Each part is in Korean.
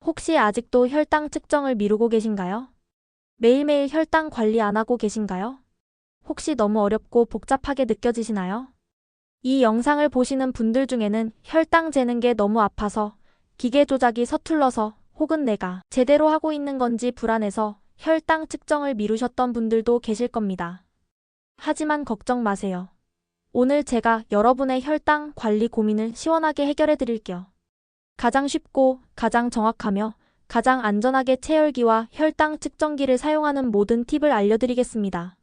혹시 아직도 혈당 측정을 미루고 계신가요? 매일매일 혈당 관리 안 하고 계신가요? 혹시 너무 어렵고 복잡하게 느껴지시나요? 이 영상을 보시는 분들 중에는 혈당 재는 게 너무 아파서, 기계 조작이 서툴러서, 혹은 내가 제대로 하고 있는 건지 불안해서 혈당 측정을 미루셨던 분들도 계실 겁니다. 하지만 걱정 마세요. 오늘 제가 여러분의 혈당 관리 고민을 시원하게 해결해 드릴게요. 가장 쉽고 가장 정확하며 가장 안전하게 체열기와 혈당 측정기를 사용하는 모든 팁을 알려드리겠습니다.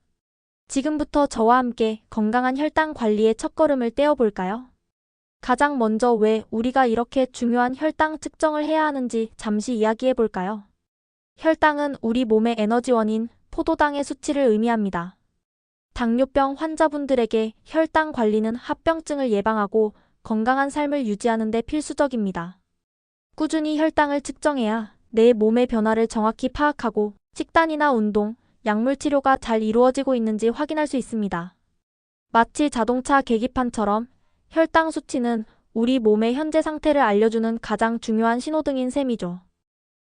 지금부터 저와 함께 건강한 혈당 관리의 첫걸음을 떼어볼까요? 가장 먼저 왜 우리가 이렇게 중요한 혈당 측정을 해야 하는지 잠시 이야기해볼까요? 혈당은 우리 몸의 에너지원인 포도당의 수치를 의미합니다. 당뇨병 환자분들에게 혈당 관리는 합병증을 예방하고 건강한 삶을 유지하는 데 필수적입니다. 꾸준히 혈당을 측정해야 내 몸의 변화를 정확히 파악하고 식단이나 운동, 약물 치료가 잘 이루어지고 있는지 확인할 수 있습니다. 마치 자동차 계기판처럼 혈당 수치는 우리 몸의 현재 상태를 알려주는 가장 중요한 신호등인 셈이죠.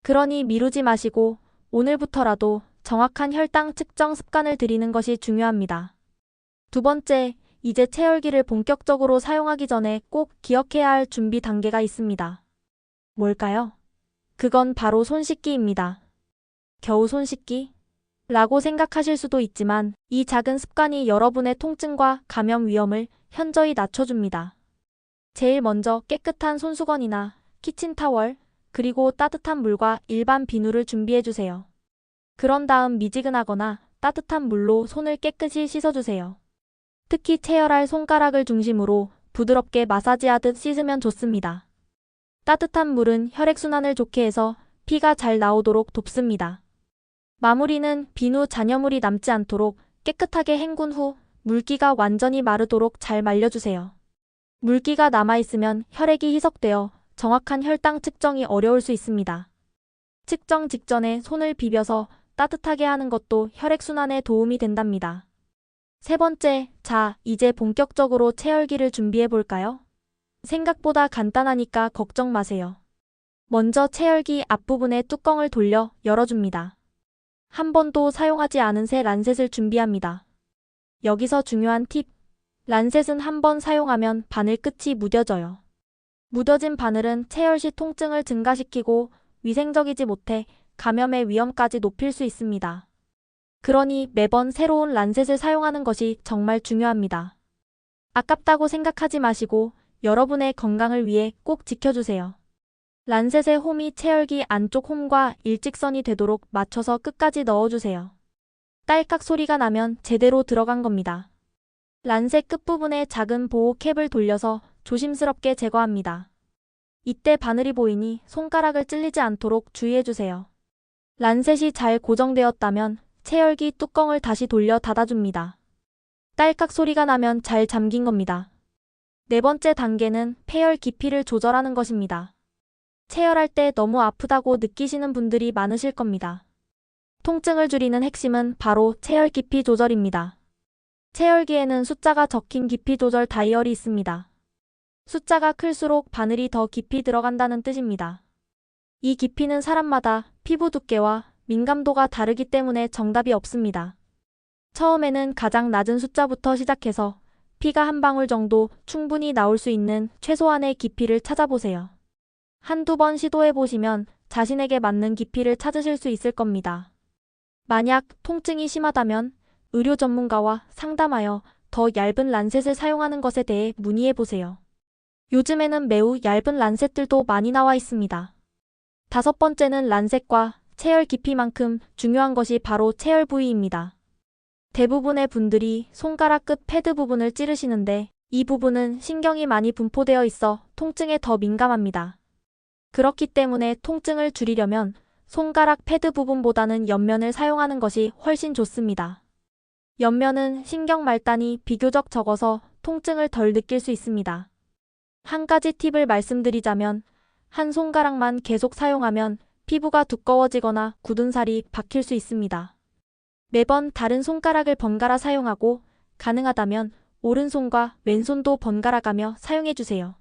그러니 미루지 마시고 오늘부터라도 정확한 혈당 측정 습관을 들이는 것이 중요합니다. 두 번째, 이제 체열기를 본격적으로 사용하기 전에 꼭 기억해야 할 준비 단계가 있습니다. 뭘까요? 그건 바로 손 씻기입니다. 겨우 손 씻기? 라고 생각하실 수도 있지만 이 작은 습관이 여러분의 통증과 감염 위험을 현저히 낮춰줍니다. 제일 먼저 깨끗한 손수건이나 키친타월, 그리고 따뜻한 물과 일반 비누를 준비해주세요. 그런 다음 미지근하거나 따뜻한 물로 손을 깨끗이 씻어주세요. 특히 체열할 손가락을 중심으로 부드럽게 마사지하듯 씻으면 좋습니다. 따뜻한 물은 혈액순환을 좋게 해서 피가 잘 나오도록 돕습니다. 마무리는 비누 잔여물이 남지 않도록 깨끗하게 헹군 후 물기가 완전히 마르도록 잘 말려주세요. 물기가 남아있으면 혈액이 희석되어 정확한 혈당 측정이 어려울 수 있습니다. 측정 직전에 손을 비벼서 따뜻하게 하는 것도 혈액순환에 도움이 된답니다. 세 번째, 자, 이제 본격적으로 체열기를 준비해볼까요? 생각보다 간단하니까 걱정 마세요. 먼저 체열기 앞부분의 뚜껑을 돌려 열어줍니다. 한 번도 사용하지 않은 새 란셋을 준비합니다. 여기서 중요한 팁. 란셋은 한 번 사용하면 바늘 끝이 무뎌져요. 무뎌진 바늘은 체열 시 통증을 증가시키고 위생적이지 못해 감염의 위험까지 높일 수 있습니다. 그러니 매번 새로운 란셋을 사용하는 것이 정말 중요합니다. 아깝다고 생각하지 마시고 여러분의 건강을 위해 꼭 지켜주세요. 란셋의 홈이 체열기 안쪽 홈과 일직선이 되도록 맞춰서 끝까지 넣어주세요. 딸깍 소리가 나면 제대로 들어간 겁니다. 란셋 끝부분에 작은 보호 캡을 돌려서 조심스럽게 제거합니다. 이때 바늘이 보이니 손가락을 찔리지 않도록 주의해주세요. 란셋이 잘 고정되었다면 체열기 뚜껑을 다시 돌려 닫아줍니다. 딸깍 소리가 나면 잘 잠긴 겁니다. 네 번째 단계는 폐열 깊이를 조절하는 것입니다. 체열할 때 너무 아프다고 느끼시는 분들이 많으실 겁니다. 통증을 줄이는 핵심은 바로 체열 깊이 조절입니다. 체열기에는 숫자가 적힌 깊이 조절 다이얼이 있습니다. 숫자가 클수록 바늘이 더 깊이 들어간다는 뜻입니다. 이 깊이는 사람마다 피부 두께와 민감도가 다르기 때문에 정답이 없습니다. 처음에는 가장 낮은 숫자부터 시작해서 피가 한 방울 정도 충분히 나올 수 있는 최소한의 깊이를 찾아보세요. 한두 번 시도해보시면 자신에게 맞는 깊이를 찾으실 수 있을 겁니다. 만약 통증이 심하다면 의료 전문가와 상담하여 더 얇은 란셋을 사용하는 것에 대해 문의해보세요. 요즘에는 매우 얇은 란셋들도 많이 나와 있습니다. 다섯 번째는 란셋과 체열 깊이만큼 중요한 것이 바로 체열 부위입니다. 대부분의 분들이 손가락 끝 패드 부분을 찌르시는데 이 부분은 신경이 많이 분포되어 있어 통증에 더 민감합니다. 그렇기 때문에 통증을 줄이려면 손가락 패드 부분보다는 옆면을 사용하는 것이 훨씬 좋습니다. 옆면은 신경 말단이 비교적 적어서 통증을 덜 느낄 수 있습니다. 한 가지 팁을 말씀드리자면 한 손가락만 계속 사용하면 피부가 두꺼워지거나 굳은 살이 박힐 수 있습니다. 매번 다른 손가락을 번갈아 사용하고 가능하다면 오른손과 왼손도 번갈아 가며 사용해주세요.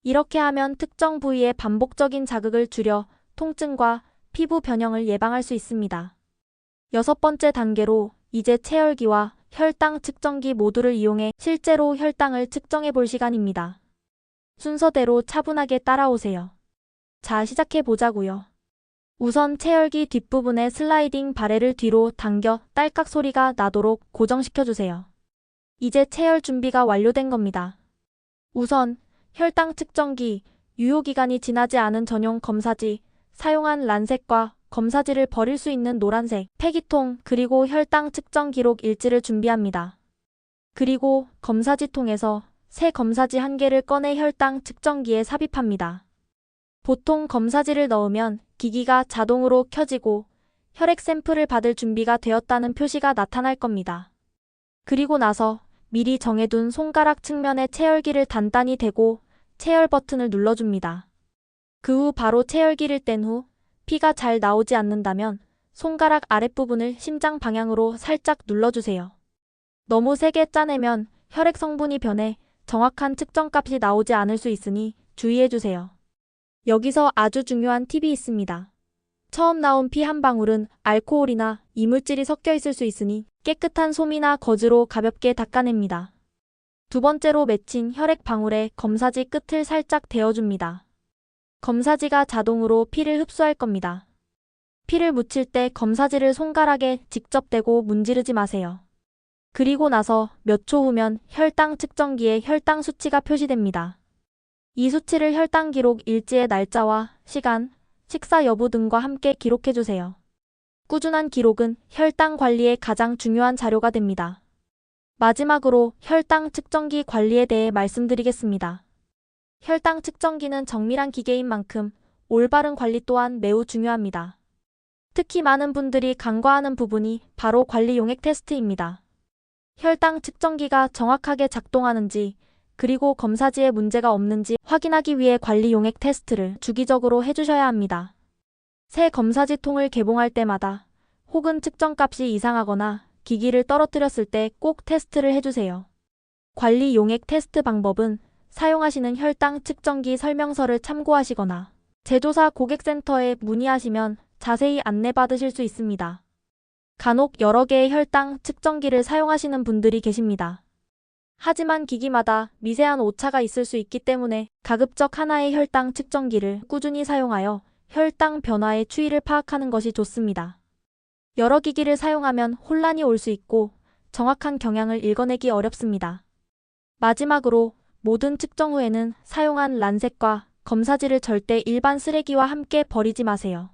이렇게 하면 특정 부위의 반복적인 자극을 줄여 통증과 피부 변형을 예방할 수 있습니다. 6번째 단계로 이제 체열기와 혈당 측정기 모두를 이용해 실제로 혈당을 측정해 볼 시간입니다. 순서대로 차분하게 따라오세요. 자, 시작해 보자고요. 우선 체열기 뒷부분에 슬라이딩 바렐을 뒤로 당겨 딸깍 소리가 나도록 고정시켜 주세요. 이제 체열 준비가 완료된 겁니다. 우선 혈당 측정기, 유효기간이 지나지 않은 전용 검사지, 사용한 란색과 검사지를 버릴 수 있는 노란색 폐기통, 그리고 혈당 측정 기록 일지를 준비합니다. 그리고 검사지 통에서 새 검사지 1개를 꺼내 혈당 측정기에 삽입합니다. 보통 검사지를 넣으면 기기가 자동으로 켜지고 혈액 샘플을 받을 준비가 되었다는 표시가 나타날 겁니다. 그리고 나서 미리 정해둔 손가락 측면에 체열기를 단단히 대고 체열 버튼을 눌러줍니다. 그 후 바로 체열기를 뗀 후 피가 잘 나오지 않는다면 손가락 아랫부분을 심장 방향으로 살짝 눌러주세요. 너무 세게 짜내면 혈액 성분이 변해 정확한 측정값이 나오지 않을 수 있으니 주의해주세요. 여기서 아주 중요한 팁이 있습니다. 처음 나온 피 한 방울은 알코올이나 이물질이 섞여 있을 수 있으니 깨끗한 솜이나 거즈로 가볍게 닦아냅니다. 두 번째로 맺힌 혈액 방울에 검사지 끝을 살짝 대어줍니다. 검사지가 자동으로 피를 흡수할 겁니다. 피를 묻힐 때 검사지를 손가락에 직접 대고 문지르지 마세요. 그리고 나서 몇 초 후면 혈당 측정기에 혈당 수치가 표시됩니다. 이 수치를 혈당 기록 일지의 날짜와 시간, 식사 여부 등과 함께 기록해주세요. 꾸준한 기록은 혈당 관리에 가장 중요한 자료가 됩니다. 마지막으로 혈당 측정기 관리에 대해 말씀드리겠습니다. 혈당 측정기는 정밀한 기계인 만큼 올바른 관리 또한 매우 중요합니다. 특히 많은 분들이 간과하는 부분이 바로 관리 용액 테스트입니다. 혈당 측정기가 정확하게 작동하는지, 그리고 검사지에 문제가 없는지 확인하기 위해 관리 용액 테스트를 주기적으로 해주셔야 합니다. 새 검사지 통을 개봉할 때마다 혹은 측정값이 이상하거나 기기를 떨어뜨렸을 때 꼭 테스트를 해주세요. 관리 용액 테스트 방법은 사용하시는 혈당 측정기 설명서를 참고하시거나 제조사 고객센터에 문의하시면 자세히 안내받으실 수 있습니다. 간혹 여러 개의 혈당 측정기를 사용하시는 분들이 계십니다. 하지만 기기마다 미세한 오차가 있을 수 있기 때문에 가급적 하나의 혈당 측정기를 꾸준히 사용하여 혈당 변화의 추이를 파악하는 것이 좋습니다. 여러 기기를 사용하면 혼란이 올 수 있고 정확한 경향을 읽어내기 어렵습니다. 마지막으로 모든 측정 후에는 사용한 란색과 검사지를 절대 일반 쓰레기와 함께 버리지 마세요.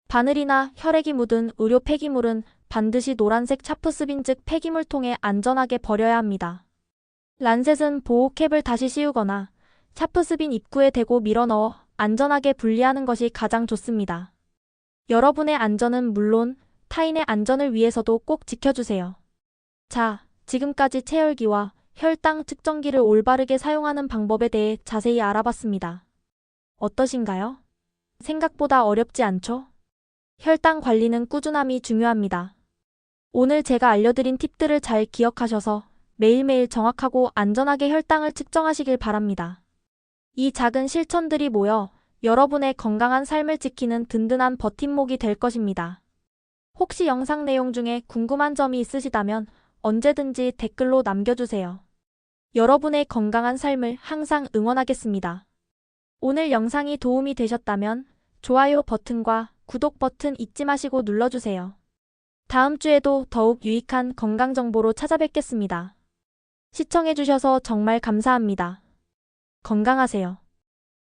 바늘이나 혈액이 묻은 의료 폐기물은 반드시 노란색 차프스빈 즉 폐기물통에 안전하게 버려야 합니다. 란셋은 보호캡을 다시 씌우거나 차프스빈 입구에 대고 밀어넣어 안전하게 분리하는 것이 가장 좋습니다. 여러분의 안전은 물론 타인의 안전을 위해서도 꼭 지켜주세요. 자, 지금까지 체열기와 혈당 측정기를 올바르게 사용하는 방법에 대해 자세히 알아봤습니다. 어떠신가요? 생각보다 어렵지 않죠? 혈당 관리는 꾸준함이 중요합니다. 오늘 제가 알려드린 팁들을 잘 기억하셔서 매일매일 정확하고 안전하게 혈당을 측정하시길 바랍니다. 이 작은 실천들이 모여 여러분의 건강한 삶을 지키는 든든한 버팀목이 될 것입니다. 혹시 영상 내용 중에 궁금한 점이 있으시다면 언제든지 댓글로 남겨주세요. 여러분의 건강한 삶을 항상 응원하겠습니다. 오늘 영상이 도움이 되셨다면 좋아요 버튼과 구독 버튼 잊지 마시고 눌러주세요. 다음 주에도 더욱 유익한 건강 정보로 찾아뵙겠습니다. 시청해주셔서 정말 감사합니다. 건강하세요.